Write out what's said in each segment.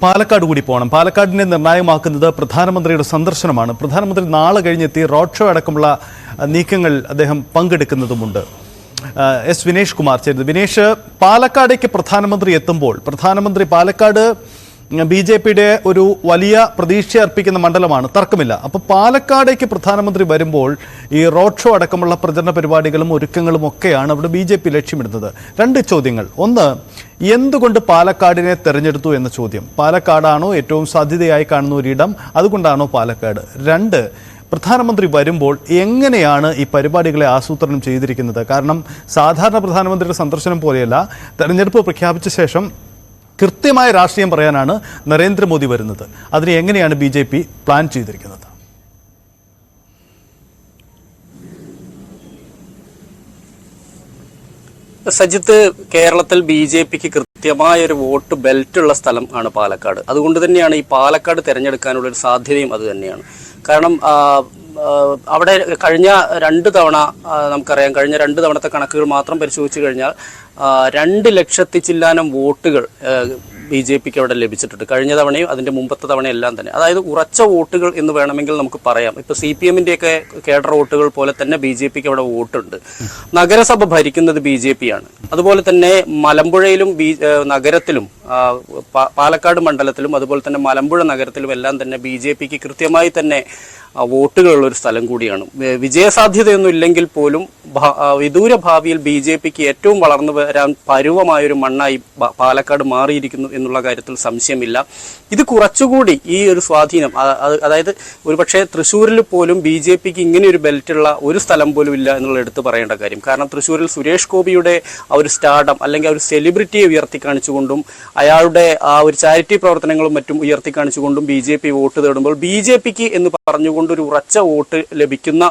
പാലക്കാട് കൂടി പോകണം. പാലക്കാടിനെ നിർണായകമാക്കുന്നത് പ്രധാനമന്ത്രിയുടെ സന്ദർശനമാണ്. പ്രധാനമന്ത്രി നാളെ കഴിഞ്ഞെത്തി റോഡ് ഷോ അടക്കമുള്ള നീക്കങ്ങൾ അദ്ദേഹം പങ്കെടുക്കുന്നതുമുണ്ട്. എസ് വിനേഷ് കുമാർ ചേരുന്നത്. വിനേഷ്, പാലക്കാടേക്ക് പ്രധാനമന്ത്രി എത്തുമ്പോൾ പ്രധാനമന്ത്രി പാലക്കാട് BJPയുടെ ഒരു വലിയ പ്രതീക്ഷ അർപ്പിക്കുന്ന മണ്ഡലമാണ്, തർക്കമില്ല. അപ്പോൾ പാലക്കാടേക്ക് പ്രധാനമന്ത്രി വരുമ്പോൾ ഈ റോഡ് ഷോ അടക്കമുള്ള പ്രചരണ പരിപാടികളും ഒരുക്കങ്ങളും ഒക്കെയാണ് അവിടെ BJP ലക്ഷ്യമിടുന്നത്. രണ്ട് ചോദ്യങ്ങൾ. ഒന്ന്, എന്തുകൊണ്ട് പാലക്കാടിനെ തെരഞ്ഞെടുത്തു എന്ന ചോദ്യം. പാലക്കാടാണോ ഏറ്റവും സാധ്യതയായി കാണുന്ന ഒരിടം, അതുകൊണ്ടാണോ പാലക്കാട്? രണ്ട്, പ്രധാനമന്ത്രി വരുമ്പോൾ എങ്ങനെയാണ് ഈ പരിപാടികളെ ആസൂത്രണം ചെയ്തിരിക്കുന്നത്? കാരണം സാധാരണ പ്രധാനമന്ത്രിയുടെ സന്ദർശനം പോലെയല്ല, തെരഞ്ഞെടുപ്പ് പ്രഖ്യാപിച്ച ശേഷം കൃത്യമായ രാഷ്ട്രീയം പറയാനാണ് നരേന്ദ്രമോദി വരുന്നത്. അതിനെ എങ്ങനെയാണ് BJP പ്ലാൻ ചെയ്തിരിക്കുന്നത്? സജിത്ത്, കേരളത്തിൽ BJPക്ക് കൃത്യമായ ഒരു വോട്ട് ബെൽറ്റ് ഉള്ള സ്ഥലം ആണ് പാലക്കാട്. അതുകൊണ്ട് തന്നെയാണ് ഈ പാലക്കാട് തിരഞ്ഞെടുക്കാനുള്ള ഒരു സാധ്യതയും അത് തന്നെയാണ്. കാരണം അവിടെ കഴിഞ്ഞ 2 തവണ നമുക്കറിയാം, കഴിഞ്ഞ 2 തവണത്തെ കണക്കുകൾ മാത്രം പരിശോധിച്ചു കഴിഞ്ഞാൽ 2 ലക്ഷത്തി ചില്ലാനം വോട്ടുകൾ BJPക്ക് അവിടെ ലഭിച്ചിട്ടുണ്ട്. കഴിഞ്ഞ തവണയും അതിൻ്റെ മുമ്പത്തെ തവണയും എല്ലാം തന്നെ. അതായത് ഉറച്ച വോട്ടുകൾ എന്ന് വേണമെങ്കിൽ നമുക്ക് പറയാം. ഇപ്പോൾ CPMൻ്റെയൊക്കെ കേഡർ വോട്ടുകൾ പോലെ തന്നെ BJPക്ക് അവിടെ വോട്ടുണ്ട്. നഗരസഭ ഭരിക്കുന്നത് BJP ആണ്. അതുപോലെ തന്നെ മലമ്പുഴയിലും നഗരത്തിലും പാലക്കാട് മണ്ഡലത്തിലും അതുപോലെ തന്നെ മലമ്പുഴ നഗരത്തിലും എല്ലാം തന്നെ BJPക്ക് കൃത്യമായി തന്നെ വോട്ടുകളുള്ളൊരു സ്ഥലം കൂടിയാണ്. വിജയസാധ്യതയൊന്നും ഇല്ലെങ്കിൽ പോലും വിദൂര ഭാവിയിൽ BJPക്ക് ഏറ്റവും വളർന്നു വരാൻ പരുവമായൊരു മണ്ണായി പാലക്കാട് മാറിയിരിക്കുന്നു എന്നുള്ള കാര്യത്തിൽ സംശയമില്ല. ഇത് കുറച്ചുകൂടി ഈ ഒരു സ്വാധീനം, അതായത് ഒരുപക്ഷെ തൃശ്ശൂരിൽ പോലും BJPക്ക് ഇങ്ങനെ ഒരു ബെൽറ്റുള്ള ഒരു സ്ഥലം പോലും ഇല്ല എന്നുള്ള എടുത്ത് പറയേണ്ട കാര്യം. കാരണം തൃശ്ശൂരിൽ സുരേഷ് ഗോപിയുടെ ആ ഒരു സ്റ്റാർഡം അല്ലെങ്കിൽ ആ ഒരു സെലിബ്രിറ്റിയെ ഉയർത്തി കാണിച്ചുകൊണ്ടും അയാളുടെ ആ ഒരു ചാരിറ്റി പ്രവർത്തനങ്ങളും മറ്റും ഉയർത്തി കാണിച്ചുകൊണ്ടും BJP വോട്ട് തേടുമ്പോൾ BJPക്ക് എന്ന് പറഞ്ഞുകൊണ്ട് ഒരു ഉറച്ച വോട്ട് ലഭിക്കുന്ന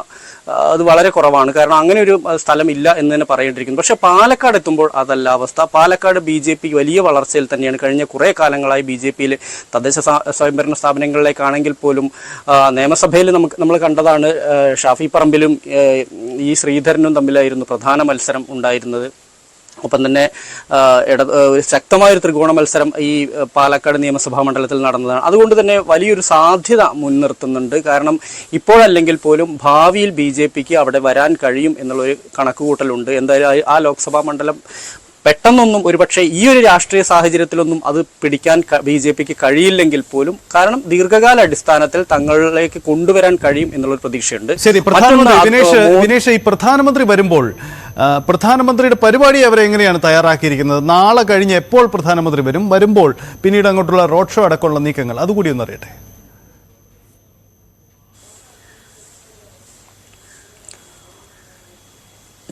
അത് വളരെ കുറവാണ്. കാരണം അങ്ങനെ ഒരു സ്ഥലം ഇല്ല എന്ന് തന്നെ പറയേണ്ടിയിരിക്കുന്നു. പക്ഷെ പാലക്കാട് എത്തുമ്പോൾ അതല്ല അവസ്ഥ. പാലക്കാട് BJP വലിയ വളർച്ചയിൽ തന്നെയാണ്. കഴിഞ്ഞ കുറേ കാലങ്ങളായി BJPയിൽ തദ്ദേശ സ്വയംഭരണ സ്ഥാപനങ്ങളിലേക്കാണെങ്കിൽ പോലും നിയമസഭയിൽ നമ്മൾ കണ്ടതാണ്, ഷാഫി പറമ്പിലും ഈ ശ്രീധരനും തമ്മിലായിരുന്നു പ്രധാന മത്സരം ഉണ്ടായിരുന്നത്. ഒപ്പം തന്നെ ശക്തമായൊരു ത്രികോണ മത്സരം ഈ പാലക്കാട് നിയമസഭാ മണ്ഡലത്തിൽ നടന്നതാണ്. അതുകൊണ്ട് തന്നെ വലിയൊരു സാധ്യത മുൻനിർത്തുന്നുണ്ട്. കാരണം ഇപ്പോഴല്ലെങ്കിൽ പോലും ഭാവിയിൽ BJPക്ക് അവിടെ വരാൻ കഴിയും എന്നുള്ളൊരു കണക്കുകൂട്ടലുണ്ട്. എന്തായാലും ആ ലോക്സഭാ മണ്ഡലം പെട്ടെന്നൊന്നും ഒരുപക്ഷെ ഈ ഒരു രാഷ്ട്രീയ സാഹചര്യത്തിലൊന്നും അത് പിടിക്കാൻ BJPക്ക് കഴിയില്ലെങ്കിൽ പോലും കാരണം ദീർഘകാല അടിസ്ഥാനത്തിൽ തങ്ങളിലേക്ക് കൊണ്ടുവരാൻ കഴിയും എന്നുള്ളൊരു പ്രതീക്ഷയുണ്ട്. ശരി, വിനേഷ്, ഈ പ്രധാനമന്ത്രി വരുമ്പോൾ പ്രധാനമന്ത്രിയുടെ പരിപാടി അവരെ എങ്ങനെയാണ് തയ്യാറാക്കിയിരിക്കുന്നത്? നാളെ കഴിഞ്ഞ് എപ്പോൾ പ്രധാനമന്ത്രി വരുമ്പോൾ പിന്നീട് അങ്ങോട്ടുള്ള റോഡ് ഷോ അടക്കമുള്ള നീക്കങ്ങൾ അതുകൂടി ഒന്ന് അറിയട്ടെ.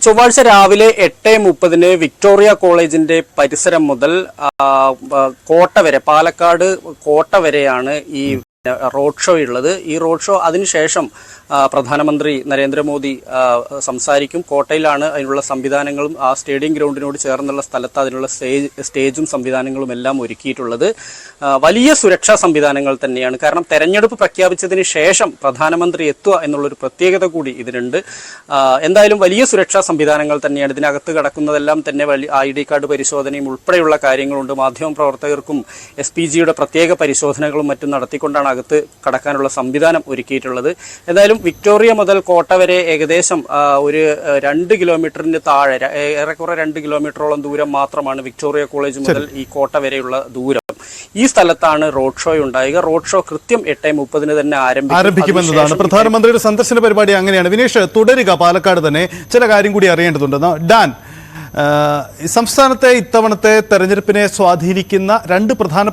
ചൊവ്വാഴ്ച രാവിലെ 8:30 വിക്ടോറിയ കോളേജിന്റെ പരിസരം മുതൽ കോട്ട വരെ, പാലക്കാട് കോട്ട വരെയാണ് ഈ റോഡ് ഷോ ഉള്ളത്. ഈ റോഡ് ഷോ അതിനുശേഷം പ്രധാനമന്ത്രി നരേന്ദ്രമോദി സംസാരിക്കും. കോട്ടയിലാണ് അതിനുള്ള സംവിധാനങ്ങളും ആ സ്റ്റേഡിയം ഗ്രൗണ്ടിനോട് ചേർന്നുള്ള സ്ഥലത്ത് അതിനുള്ള സ്റ്റേജും സംവിധാനങ്ങളും എല്ലാം ഒരുക്കിയിട്ടുള്ളത്. വലിയ സുരക്ഷാ സംവിധാനങ്ങൾ തന്നെയാണ്. കാരണം തെരഞ്ഞെടുപ്പ് പ്രഖ്യാപിച്ചതിന് ശേഷം പ്രധാനമന്ത്രി എത്തുക എന്നുള്ളൊരു പ്രത്യേകത കൂടി ഇതിനുണ്ട്. എന്തായാലും വലിയ സുരക്ഷാ സംവിധാനങ്ങൾ തന്നെയാണ്. ഇതിനകത്ത് കിടക്കുന്നതെല്ലാം തന്നെ വലിയ ID കാർഡ് പരിശോധനയും ഉൾപ്പെടെയുള്ള കാര്യങ്ങളുണ്ട്. മാധ്യമപ്രവർത്തകർക്കും SPGയുടെ പ്രത്യേക പരിശോധനകളും മറ്റും നടത്തിക്കൊണ്ടാണ് അകത്ത് കടക്കാനുള്ള സംവിധാനം ഒരുക്കിയിട്ടുള്ളത്. എന്തായാലും വിക്ടോറിയ മുതൽ കോട്ട വരെ ഏകദേശം ഒരു 2 കിലോമീറ്ററിന് താഴെ, ഏറെക്കുറെ 2 കിലോമീറ്ററോളം ദൂരം മാത്രമാണ് വിക്ടോറിയ കോളേജ് മുതൽ ഈ കോട്ട വരെയുള്ള ദൂരം. ഈ സ്ഥലത്താണ് റോഡ് ഷോ ഉണ്ടാവുക. റോഡ് ഷോ കൃത്യം 8:30 തന്നെ ആരംഭിക്കുമെന്നതാണ് പ്രധാനമന്ത്രിയുടെ സന്ദർശന പരിപാടി. അങ്ങനെയാണ്. വിനേഷ്, തുടരുക. പാലക്കാട് തന്നെ ചില കാര്യം കൂടി അറിയേണ്ടതുണ്ട്. ഡാൻ, സംസ്ഥാനത്തെ ഇത്തവണത്തെ തെരഞ്ഞെടുപ്പിനെ സ്വാധീനിക്കുന്ന 2 പ്രധാന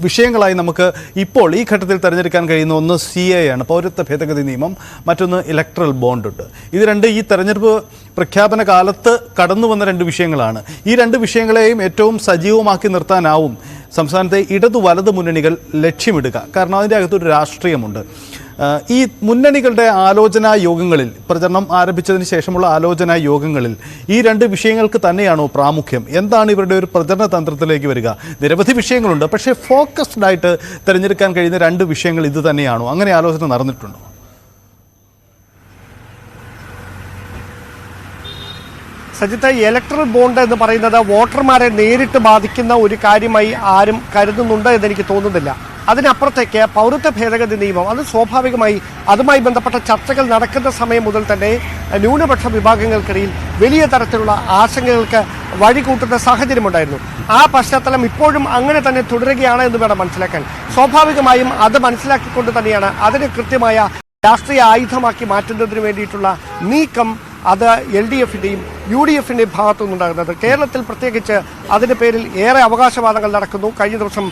വിഷയങ്ങളായി നമുക്ക് ഇപ്പോൾ ഈ ഘട്ടത്തിൽ തെരഞ്ഞെടുക്കാൻ കഴിയുന്ന ഒന്ന് CA ആണ്, പൗരത്വ ഭേദഗതി നിയമം. മറ്റൊന്ന് ഇലക്ട്രൽ ബോണ്ടുണ്ട്. ഇത് ഈ തെരഞ്ഞെടുപ്പ് പ്രഖ്യാപന കാലത്ത് കടന്നു വന്ന 2 വിഷയങ്ങളാണ്. ഈ 2 വിഷയങ്ങളെയും ഏറ്റവും സജീവമാക്കി നിർത്താനാവും സംസ്ഥാനത്തെ ഇടതു വലത് മുന്നണികൾ ലക്ഷ്യമിടുക. കാരണം അതിൻ്റെ അകത്തൊരു രാഷ്ട്രീയമുണ്ട്. ഈ മുന്നണികളുടെ ആലോചനാ യോഗങ്ങളിൽ, പ്രചരണം ആരംഭിച്ചതിന് ശേഷമുള്ള ആലോചനാ യോഗങ്ങളിൽ ഈ 2 വിഷയങ്ങൾക്ക് തന്നെയാണോ പ്രാമുഖ്യം? എന്താണ് ഇവരുടെ ഒരു പ്രചരണ തന്ത്രത്തിലേക്ക് വരിക? നിരവധി വിഷയങ്ങളുണ്ട്, പക്ഷേ ഫോക്കസ്ഡ് ആയിട്ട് തിരഞ്ഞെടുക്കാൻ കഴിയുന്ന 2 വിഷയങ്ങൾ ഇത് തന്നെയാണോ? അങ്ങനെ ആലോചന നടന്നിട്ടുണ്ടോ? സജിത്ത്, ഇലക്ട്രൽ ബോണ്ട് എന്ന് പറയുന്നത് വോട്ടർമാരെ നേരിട്ട് ബാധിക്കുന്ന ഒരു കാര്യമായി ആരും കരുതുന്നുണ്ട് എന്നെനിക്ക് തോന്നുന്നില്ല. അതിനപ്പുറത്തേക്ക് പൗരത്വ ഭേദഗതി നിയമം അത് സ്വാഭാവികമായി അതുമായി ബന്ധപ്പെട്ട ചർച്ചകൾ നടക്കുന്ന സമയം മുതൽ തന്നെ ന്യൂനപക്ഷ വിഭാഗങ്ങൾക്കിടയിൽ വലിയ തരത്തിലുള്ള ആശങ്കകൾക്ക് വഴികൂട്ടുന്ന സാഹചര്യമുണ്ടായിരുന്നു. ആ പശ്ചാത്തലം ഇപ്പോഴും അങ്ങനെ തന്നെ തുടരുകയാണ് എന്ന് വേണം മനസ്സിലാക്കാൻ. സ്വാഭാവികമായും അത് മനസ്സിലാക്കിക്കൊണ്ട് തന്നെയാണ് അതിനെ കൃത്യമായ രാഷ്ട്രീയ ആയുധമാക്കി മാറ്റുന്നതിന് വേണ്ടിയിട്ടുള്ള നീക്കം അത് LDFന്റെയും UDFന്റെയും ഭാഗത്തു നിന്നുണ്ടാകുന്നത്. കേരളത്തിൽ പ്രത്യേകിച്ച് അതിന്റെ പേരിൽ ഏറെ അവകാശവാദങ്ങൾ നടക്കുന്നു. കഴിഞ്ഞ ദിവസം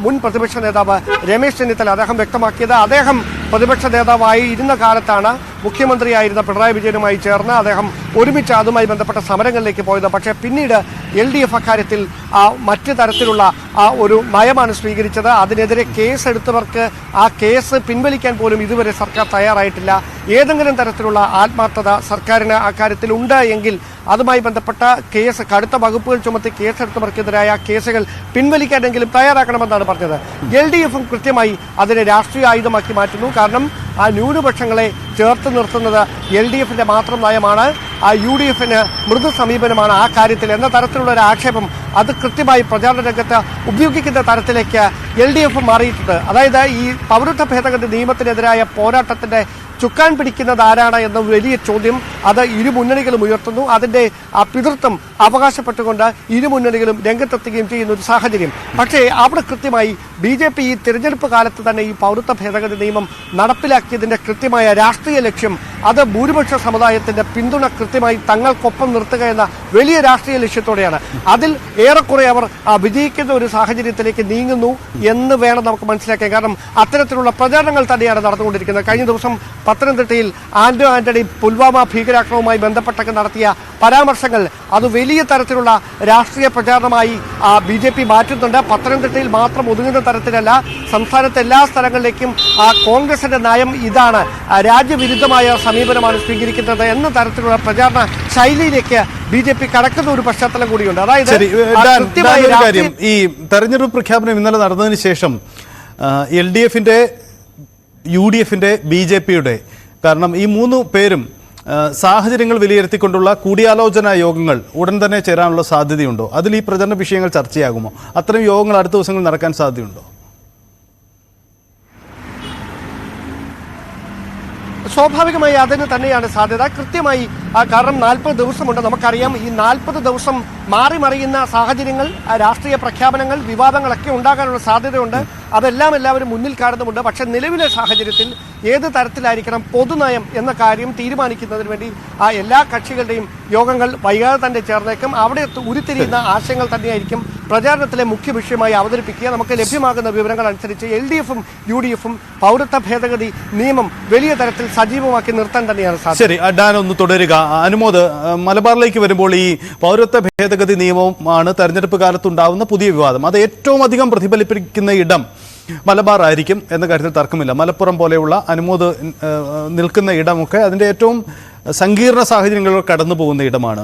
മുൻ പ്രതിപക്ഷ നേതാവ് രമേശ് ചെന്നിത്തല അദ്ദേഹം വ്യക്തമാക്കിയത്, അദ്ദേഹം പ്രതിപക്ഷ നേതാവായി ഇരുന്ന കാലത്താണ് മുഖ്യമന്ത്രിയായിരുന്ന പിണറായി വിജയനുമായി ചേർന്ന് അദ്ദേഹം ഒരുമിച്ച് അതുമായി ബന്ധപ്പെട്ട സമരങ്ങളിലേക്ക് പോയത്. പക്ഷേ പിന്നീട് LDF അക്കാര്യത്തിൽ മറ്റു തരത്തിലുള്ള ഒരു നയമാണ് സ്വീകരിച്ചത്. അതിനെതിരെ കേസെടുത്തവർക്ക് ആ കേസ് പിൻവലിക്കാൻ പോലും ഇതുവരെ സർക്കാർ തയ്യാറായിട്ടില്ല. ഏതെങ്കിലും തരത്തിലുള്ള ആത്മാർത്ഥത സർക്കാരിന് അക്കാര്യത്തിൽ ഉണ്ട് എങ്കിൽ അതുമായി ബന്ധപ്പെട്ട കേസ് കടുത്ത വകുപ്പുകൾ ചുമത്തി കേസെടുത്തവർക്കെതിരായ കേസുകൾ പിൻവലിക്കാനെങ്കിലും തയ്യാറാക്കണമെന്നാണ് പറഞ്ഞത്. LDFും കൃത്യമായി അതിനെ രാഷ്ട്രീയ ആയുധമാക്കി മാറ്റുന്നു. കാരണം ആ ന്യൂനപക്ഷങ്ങളെ ചേർത്ത് നിർത്തുന്നത് LDFന്റെ മാത്രം നയമാണ്, UDFന് മൃദു സമീപനമാണ് ആ കാര്യത്തിൽ എന്ന തരത്തിലുള്ള ഒരു ആക്ഷേപം അത് കൃത്യമായി പ്രചാരണ രംഗത്ത് ഉപയോഗിക്കുന്ന തരത്തിലേക്ക് LDF മാറിയിട്ടുണ്ട്. അതായത് ഈ പൗരത്വ ഭേദഗതി നിയമത്തിനെതിരായ പോരാട്ടത്തിന്റെ ചുക്കാൻ പിടിക്കുന്നത് ആരാണ് എന്ന വലിയ ചോദ്യം അത് ഇരു മുന്നണികളും ഉയർത്തുന്നു. അതിന്റെ പിതൃത്വം അവകാശപ്പെട്ടുകൊണ്ട് ഇരു മുന്നണികളും രംഗത്തെത്തുകയും ചെയ്യുന്ന ഒരു സാഹചര്യം. പക്ഷേ അവിടെ കൃത്യമായി BJP ഈ തിരഞ്ഞെടുപ്പ് കാലത്ത് തന്നെ ഈ പൗരത്വ ഭേദഗതി നിയമം നടപ്പിലാക്കിയതിന്റെ കൃത്യമായ രാഷ്ട്രീയ ലക്ഷ്യം അത് ഭൂരിപക്ഷ സമുദായത്തിന്റെ പിന്തുണ കൃത്യമായി തങ്ങൾക്കൊപ്പം നിർത്തുക എന്ന വലിയ രാഷ്ട്രീയ ലക്ഷ്യത്തോടെയാണ്. അതിൽ ഏറെക്കുറെ അവർ വിജയിക്കുന്ന ഒരു സാഹചര്യത്തിലേക്ക് നീങ്ങുന്നു എന്ന് വേണം നമുക്ക് മനസ്സിലാക്കാൻ. കാരണം അത്തരത്തിലുള്ള പ്രചാരണങ്ങൾ തന്നെയാണ് നടന്നുകൊണ്ടിരിക്കുന്നത്. കഴിഞ്ഞ ദിവസം പത്തനംതിട്ടയിൽ ആന്റണി പുൽവാമ ഭീകരാക്രമണവുമായി ബന്ധപ്പെട്ടൊക്കെ നടത്തിയ പരാമർശങ്ങൾ അത് വലിയ തരത്തിലുള്ള രാഷ്ട്രീയ പ്രചാരണമായി BJP മാറ്റുന്നുണ്ട്. പത്തനംതിട്ടയിൽ മാത്രം ഒതുങ്ങുന്ന തരത്തിലല്ല, സംസ്ഥാനത്തെ എല്ലാ സ്ഥലങ്ങളിലേക്കും കോൺഗ്രസിന്റെ നയം ഇതാണ്, രാജ്യവിരുദ്ധമായ സമീപനമാണ് സ്വീകരിക്കുന്നത് എന്ന തരത്തിലുള്ള പ്രചാരണ ശൈലിയിലേക്ക് BJP കടക്കുന്ന ഒരു പശ്ചാത്തലം കൂടിയുണ്ട്. അതായത് കാര്യം, ഈ തെരഞ്ഞെടുപ്പ് പ്രഖ്യാപനം ഇന്നലെ നടന്നതിന് ശേഷം LDFന്റെ UDFന്റെ BJPയുടെ, കാരണം ഈ മൂന്ന് പേരും സാഹചര്യങ്ങൾ വിലയിരുത്തിക്കൊണ്ടുള്ള കൂടിയാലോചനാ യോഗങ്ങൾ ഉടൻ തന്നെ ചേരാനുള്ള സാധ്യതയുണ്ടോ? അതിൽ ഈ പ്രചരണ വിഷയങ്ങൾ ചർച്ചയാകുമോ? അത്തരം യോഗങ്ങൾ അടുത്ത ദിവസങ്ങളിൽ നടക്കാൻ സാധ്യതയുണ്ടോ? സ്വാഭാവികമായി അതിന് തന്നെയാണ് സാധ്യത. കൃത്യമായി കാരണം 40 ദിവസമുണ്ട്. നമുക്കറിയാം ഈ 40 ദിവസം മാറി മറിയുന്ന സാഹചര്യങ്ങൾ, രാഷ്ട്രീയ പ്രഖ്യാപനങ്ങൾ, വിവാദങ്ങളൊക്കെ ഉണ്ടാകാനുള്ള സാധ്യതയുണ്ട്. അതെല്ലാം എല്ലാവരും മുന്നിൽ കാണുന്നുമുണ്ട്. പക്ഷെ നിലവിലെ സാഹചര്യത്തിൽ ഏത് തരത്തിലായിരിക്കണം പൊതുനയം എന്ന കാര്യം തീരുമാനിക്കുന്നതിന് വേണ്ടി എല്ലാ കക്ഷികളുടെയും യോഗങ്ങൾ വൈകാതെ തന്നെ ചേർന്നേക്കും. അവിടെ ഉരുത്തിരിയുന്ന ആശയങ്ങൾ തന്നെയായിരിക്കും പ്രചാരണത്തിലെ മുഖ്യ വിഷയമായി അവതരിപ്പിക്കുക. നമുക്ക് ലഭ്യമാകുന്ന വിവരങ്ങൾ അനുസരിച്ച് LDFും UDFും പൗരത്വ ഭേദഗതി നിയമം വലിയ തരത്തിൽ സജീവമാക്കി നിർത്താൻ തന്നെയാണ് സാധ്യത. ശരി, ഡാൻ ഒന്ന് തുടരുക. അനുമോദ്, മലബാറിലേക്ക് വരുമ്പോൾ ഈ പൗരത്വ ഭേദഗതി നിയമമാണ് തെരഞ്ഞെടുപ്പ് കാലത്തുണ്ടാവുന്ന പുതിയ വിവാദം. അത് ഏറ്റവും അധികം പ്രതിഫലിപ്പിക്കുന്ന ഇടം മലബാർ ആയിരിക്കും എന്ന കാര്യത്തിൽ തർക്കമില്ല. മലപ്പുറം പോലെയുള്ള അനുമോദ് നിൽക്കുന്ന ഇടമൊക്കെ അതിൻ്റെ ഏറ്റവും സങ്കീർണ സാഹചര്യങ്ങളിലൂടെ കടന്നു പോകുന്ന ഇടമാണ്.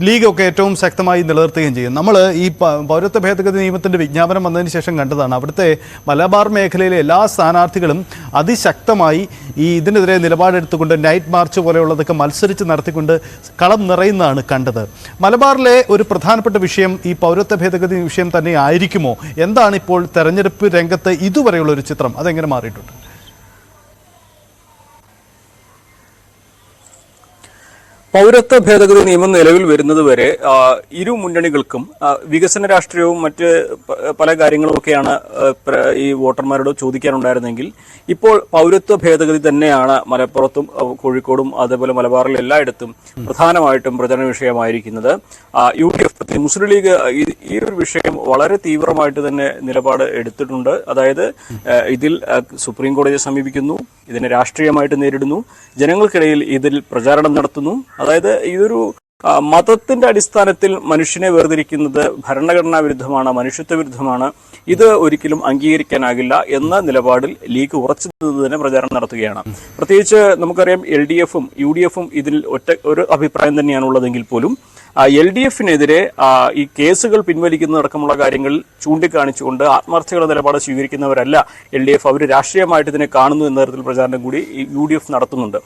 ലീഗൊക്കെ ഏറ്റവും ശക്തമായി നിലനിർത്തുകയും ചെയ്യും. നമ്മൾ ഈ പൗരത്വ ഭേദഗതി നിയമത്തിൻ്റെ വിജ്ഞാപനം വന്നതിന് ശേഷം കണ്ടതാണ്, അവിടുത്തെ മലബാർ മേഖലയിലെ എല്ലാ സ്ഥാനാർത്ഥികളും അതിശക്തമായി ഇതിനെതിരെ നിലപാടെടുത്തുകൊണ്ട് നൈറ്റ് മാർച്ച് പോലെയുള്ളതൊക്കെ മത്സരിച്ച് നടത്തിക്കൊണ്ട് കളം നിറയുന്നതാണ് കണ്ടത്. മലബാറിലെ ഒരു പ്രധാനപ്പെട്ട വിഷയം ഈ പൗരത്വ ഭേദഗതി വിഷയം തന്നെ ആയിരിക്കുമോ? എന്താണ് ഇപ്പോൾ തെരഞ്ഞെടുപ്പ് രംഗത്ത് ഇതുവരെയുള്ള ഒരു ചിത്രം? അതെങ്ങനെ മാറിയിട്ടുണ്ട്? പൗരത്വ ഭേദഗതി നിയമം നിലവിൽ വരുന്നതുവരെ ഇരു മുന്നണികൾക്കും വികസന രാഷ്ട്രീയവും മറ്റ് പല കാര്യങ്ങളുമൊക്കെയാണ് ഈ വോട്ടർമാരോട് ചോദിക്കാനുണ്ടായിരുന്നെങ്കിൽ ഇപ്പോൾ പൗരത്വ ഭേദഗതി തന്നെയാണ് മലപ്പുറത്തും കോഴിക്കോടും അതേപോലെ മലബാറിലെ എല്ലായിടത്തും പ്രധാനമായിട്ടും പ്രചരണ വിഷയമായിരിക്കുന്നത്. UDF മുസ്ലിം ലീഗ് ഈ ഒരു വിഷയം വളരെ തീവ്രമായിട്ട് തന്നെ നിലപാട് എടുത്തിട്ടുണ്ട്. അതായത് ഇതിൽ സുപ്രീം കോടതിയെ സമീപിക്കുന്നു, ഇതിനെ രാഷ്ട്രീയമായിട്ട് നേരിടുന്നു, ജനങ്ങൾക്കിടയിൽ ഇതിൽ പ്രചാരണം നടത്തുന്നു. അതായത് ഇതൊരു മതത്തിന്റെ അടിസ്ഥാനത്തിൽ മനുഷ്യനെ വേർതിരിക്കുന്നത് ഭരണഘടനാ വിരുദ്ധമാണ്, മനുഷ്യത്വ വിരുദ്ധമാണ്, ഇത് ഒരിക്കലും അംഗീകരിക്കാനാകില്ല എന്ന നിലപാടിൽ ലീഗ് ഉറച്ചു തന്നെ പ്രചാരണം നടത്തുകയാണ്. പ്രത്യേകിച്ച് നമുക്കറിയാം LDFും UDFും ഇതിൽ ഒരു അഭിപ്രായം തന്നെയാണുള്ളതെങ്കിൽ പോലും LDF-നെതിരെ ഈ കേസുകൾ പിൻവലിക്കുന്നതടക്കമുള്ള കാര്യങ്ങൾ ചൂണ്ടിക്കാണിച്ചുകൊണ്ട് ആത്മാർത്ഥതയുള്ള നിലപാട് സ്വീകരിക്കുന്നവരല്ല LDF. അവർ രാഷ്ട്രീയമായിട്ട് ഇതിനെ കാണുന്നു എന്ന തരത്തിൽ പ്രചാരണം കൂടി UDF നടത്തുന്നുണ്ട്.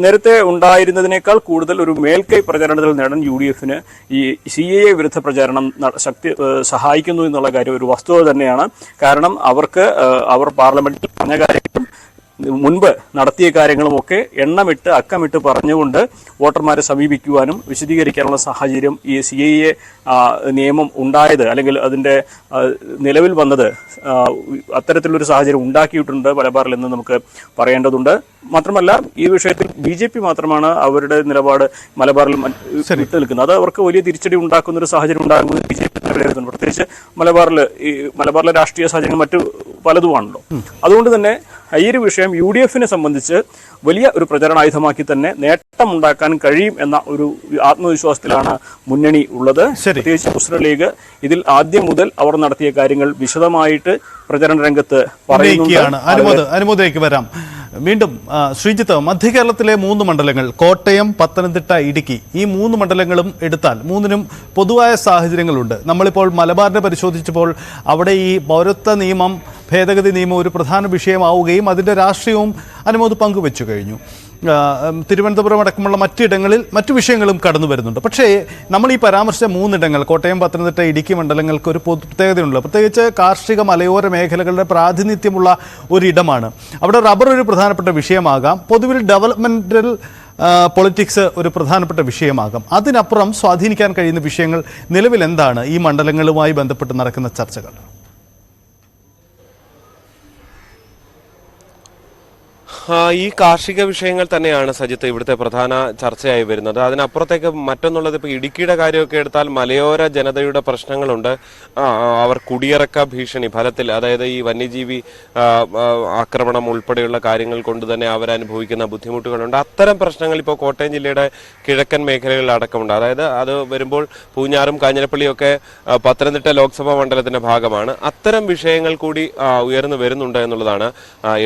നേരത്തെ ഉണ്ടായിരുന്നതിനേക്കാൾ കൂടുതൽ ഒരു മേൽക്കൈ പ്രചാരണത്തിൽ നേടാൻ UDF-ന് ഈ CAA വിരുദ്ധ പ്രചാരണം സഹായിക്കുന്നു എന്നുള്ള കാര്യം ഒരു വസ്തുത തന്നെയാണ്. കാരണം അവർ പാർലമെന്റിൽ പറഞ്ഞ കാര്യങ്ങളും മുൻപ് നടത്തിയ കാര്യങ്ങളുമൊക്കെ എണ്ണമിട്ട് അക്കമിട്ട് പറഞ്ഞുകൊണ്ട് വോട്ടർമാരെ സമീപിക്കുവാനും വിശദീകരിക്കാനുള്ള സാഹചര്യം ഈ CAA നിയമം ഉണ്ടായത് അല്ലെങ്കിൽ അതിൻ്റെ നിലവിൽ വന്നത് അത്തരത്തിലൊരു സാഹചര്യം ഉണ്ടാക്കിയിട്ടുണ്ട് മലബാറിൽ എന്ന് നമുക്ക് പറയേണ്ടതുണ്ട്. മാത്രമല്ല ഈ വിഷയത്തിൽ BJP മാത്രമാണ് അവരുടെ നിലപാട് മലബാറിൽ വിട്ടു നിൽക്കുന്നത്. അത് അവർക്ക് വലിയ തിരിച്ചടി ഉണ്ടാക്കുന്ന ഒരു സാഹചര്യം ഉണ്ടാകുന്നത് BJP വിലയിരുത്തുന്നു. പ്രത്യേകിച്ച് മലബാറിലെ രാഷ്ട്രീയ സാഹചര്യങ്ങൾ മറ്റു പലതുമാണല്ലോ. അതുകൊണ്ട് തന്നെ ഈ ഒരു വിഷയം UDF-നെ സംബന്ധിച്ച് വലിയ ഒരു പ്രചരണായുധമാക്കി തന്നെ നേട്ടമുണ്ടാക്കാൻ കഴിയും എന്ന ഒരു ആത്മവിശ്വാസത്തിലാണ് മുന്നണി ഉള്ളത്. പ്രത്യേകിച്ച് മുസ്ലിം ലീഗ് ഇതിൽ ആദ്യം മുതൽ അവർ നടത്തിയ കാര്യങ്ങൾ വിശദമായിട്ട് പ്രചരണ രംഗത്ത് പറയുകയാണ്. അനുമോദിലേക്ക് വരാം. വീണ്ടും ശ്രീജിത്ത്, മധ്യ കേരളത്തിലെ 3 മണ്ഡലങ്ങൾ കോട്ടയം, പത്തനംതിട്ട, ഇടുക്കി, ഈ 3 മണ്ഡലങ്ങളും എടുത്താൽ 3നും പൊതുവായ സാഹചര്യങ്ങളുണ്ട്. നമ്മളിപ്പോൾ മലബാറിനെ പരിശോധിച്ചപ്പോൾ അവിടെ ഈ പൗരത്വ നിയമം, ഭേദഗതി നിയമം ഒരു പ്രധാന വിഷയമാവുകയും അതിൻ്റെ രാഷ്ട്രീയവും അനുമോദ് പങ്കുവെച്ചു കഴിഞ്ഞു. തിരുവനന്തപുരം അടക്കമുള്ള മറ്റിടങ്ങളിൽ മറ്റു വിഷയങ്ങളും കടന്നു വരുന്നുണ്ട്. പക്ഷേ നമ്മൾ ഈ പരാമർശിച്ച 3 ഇടങ്ങൾ കോട്ടയം, പത്തനംതിട്ട, ഇടുക്കി മണ്ഡലങ്ങൾക്ക് ഒരു പ്രത്യേകതയുണ്ട്. പ്രത്യേകിച്ച് കാർഷിക മലയോര മേഖലകളുടെ പ്രാതിനിധ്യമുള്ള ഒരിടമാണ്. അവിടെ റബ്ബർ ഒരു പ്രധാനപ്പെട്ട വിഷയമാകാം, പൊതുവിൽ ഡെവലപ്മെന്റൽ പൊളിറ്റിക്സ് ഒരു പ്രധാനപ്പെട്ട വിഷയമാകാം. അതിനപ്പുറം സ്വാധീനിക്കാൻ കഴിയുന്ന വിഷയങ്ങൾ നിലവിൽ എന്താണ് ഈ മണ്ഡലങ്ങളുമായി ബന്ധപ്പെട്ട് നടക്കുന്ന ചർച്ചകൾ? ഈ കാർഷിക വിഷയങ്ങൾ തന്നെയാണ് സജിത്ത് ഇവിടുത്തെ പ്രധാന ചർച്ചയായി വരുന്നത്. അതിനപ്പുറത്തേക്ക് മറ്റൊന്നുള്ളത്, ഇപ്പോൾ ഇടുക്കിയുടെ കാര്യമൊക്കെ എടുത്താൽ മലയോര ജനതയുടെ പ്രശ്നങ്ങളുണ്ട്. അവർ കുടിയിറക്ക ഭീഷണി ഫലത്തിൽ, അതായത് ഈ വന്യജീവി ആക്രമണം ഉൾപ്പെടെയുള്ള കാര്യങ്ങൾ കൊണ്ട് തന്നെ അവരനുഭവിക്കുന്ന ബുദ്ധിമുട്ടുകളുണ്ട്. അത്തരം പ്രശ്നങ്ങൾ ഇപ്പോൾ കോട്ടയം ജില്ലയുടെ കിഴക്കൻ മേഖലകളിൽ അടക്കമുണ്ട്. അതായത് അത് വരുമ്പോൾ പൂഞ്ഞാറും കാഞ്ഞിരപ്പള്ളിയും ഒക്കെ പത്തനംതിട്ട ലോക്സഭാ മണ്ഡലത്തിന്റെ ഭാഗമാണ്. അത്തരം വിഷയങ്ങൾ കൂടി ഉയർന്നു വരുന്നുണ്ട് എന്നുള്ളതാണ്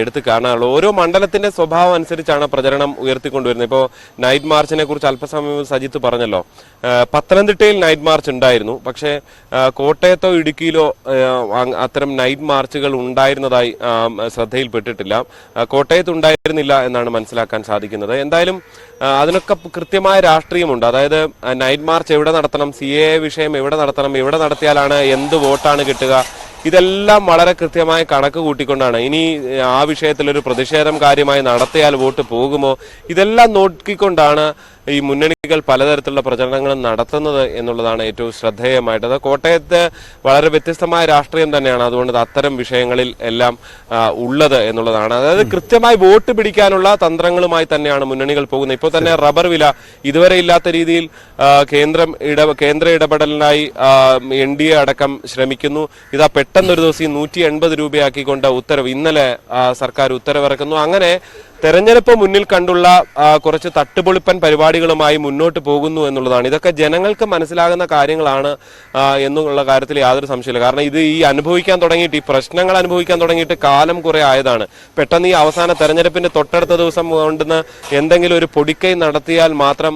എടുത്തു കാണാനുള്ളത്. ഓരോ മണ്ഡലത്തിന്റെ സ്വഭാവം അനുസരിച്ചാണ് പ്രചരണം ഉയർത്തിക്കൊണ്ടുവരുന്നത്. ഇപ്പോൾ നൈറ്റ് മാർച്ചിനെ കുറിച്ച് അല്പസമയം സജിത്ത് പറഞ്ഞല്ലോ. പത്തനംതിട്ടയിൽ നൈറ്റ് മാർച്ച് ഉണ്ടായിരുന്നു, പക്ഷേ കോട്ടയത്തോ ഇടുക്കിയിലോ അത്തരം നൈറ്റ് മാർച്ചുകൾ ഉണ്ടായിരുന്നതായി ശ്രദ്ധയിൽപ്പെട്ടിട്ടില്ല. കോട്ടയത്ത് ഉണ്ടായിരുന്നില്ല എന്നാണ് മനസ്സിലാക്കാൻ സാധിക്കുന്നത്. എന്തായാലും അതിനൊക്കെ കൃത്യമായ രാഷ്ട്രീയമുണ്ട്. അതായത് നൈറ്റ് മാർച്ച് എവിടെ നടത്തണം, CAA വിഷയം എവിടെ നടത്തണം, എവിടെ നടത്തിയാലാണ് എന്ത് വോട്ടാണ് കിട്ടുക, ഇതെല്ലാം വളരെ കൃത്യമായ കണക്ക് കൂട്ടിക്കൊണ്ടാണ്. ഇനി ആ വിഷയത്തിലൊരു പ്രതിഷേധം കാര്യമായി നടത്തിയാൽ വോട്ട് പോകുമോ, ഇതെല്ലാം നോക്കിക്കൊണ്ടാണ് ഈ മുന്നണികൾ പലതരത്തിലുള്ള പ്രചരണങ്ങളും നടത്തുന്നത് എന്നുള്ളതാണ് ഏറ്റവും ശ്രദ്ധേയമായിട്ടത്. കോട്ടയത്ത് വളരെ വ്യത്യസ്തമായ രാഷ്ട്രീയം തന്നെയാണ് അതുകൊണ്ട് അത്തരം വിഷയങ്ങളിൽ എല്ലാം ഉള്ളത് എന്നുള്ളതാണ്. അതായത് കൃത്യമായി വോട്ട് പിടിക്കാനുള്ള തന്ത്രങ്ങളുമായി തന്നെയാണ് മുന്നണികൾ പോകുന്നത്. ഇപ്പോൾ തന്നെ റബ്ബർ വില ഇതുവരെ ഇല്ലാത്ത രീതിയിൽ കേന്ദ്ര ഇടപെടലിനായി NDA അടക്കം ശ്രമിക്കുന്നു. ഇതാ പെട്ടെന്നൊരു ദിവസം 180 രൂപയാക്കിക്കൊണ്ട് ഇന്നലെ സർക്കാർ ഉത്തരവിറക്കുന്നു. അങ്ങനെ തെരഞ്ഞെടുപ്പ് മുന്നിൽ കണ്ടുള്ള കുറച്ച് തട്ടുപൊളിപ്പൻ പരിപാടികളുമായി മുന്നോട്ട് പോകുന്നു എന്നുള്ളതാണ്. ഇതൊക്കെ ജനങ്ങൾക്ക് മനസ്സിലാകുന്ന കാര്യങ്ങളാണ് എന്നുള്ള കാര്യത്തിൽ യാതൊരു സംശയമില്ല. കാരണം ഇത് ഈ പ്രശ്നങ്ങൾ അനുഭവിക്കാൻ തുടങ്ങിയിട്ട് കാലം കുറെ ആയതാണ്. പെട്ടെന്ന് ഈ അവസാന തെരഞ്ഞെടുപ്പിന്റെ തൊട്ടടുത്ത ദിവസം കൊണ്ടുവന്ന് എന്തെങ്കിലും ഒരു പൊടിക്കൈ നടത്തിയാൽ മാത്രം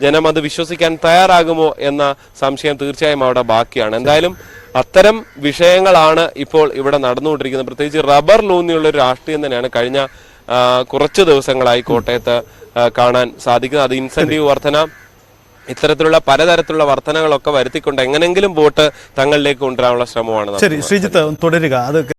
ജനം അത് വിശ്വസിക്കാൻ തയ്യാറാകുമോ എന്ന സംശയം തീർച്ചയായും അവിടെ ബാക്കിയാണ്. എന്തായാലും അത്തരം വിഷയങ്ങളാണ് ഇപ്പോൾ ഇവിടെ നടന്നുകൊണ്ടിരിക്കുന്നത്. പ്രത്യേകിച്ച് റബ്ബറിലൂന്നിയുള്ള ഒരു രാഷ്ട്രീയം തന്നെയാണ് കഴിഞ്ഞ കുറച്ച് ദിവസങ്ങളായി കോട്ടയത്ത് കാണാൻ സാധിക്കുന്നത്. അത് ഇൻസെന്റീവ് വർധന, ഇത്തരത്തിലുള്ള പലതരത്തിലുള്ള വർധനകളൊക്കെ വരുത്തിക്കൊണ്ട് എങ്ങനെങ്കിലും വോട്ട് തങ്ങളിലേക്ക് കൊണ്ടുവരാനുള്ള ശ്രമമാണ്. ശരി ശ്രീജിത്ത്, തുടരുക. അത്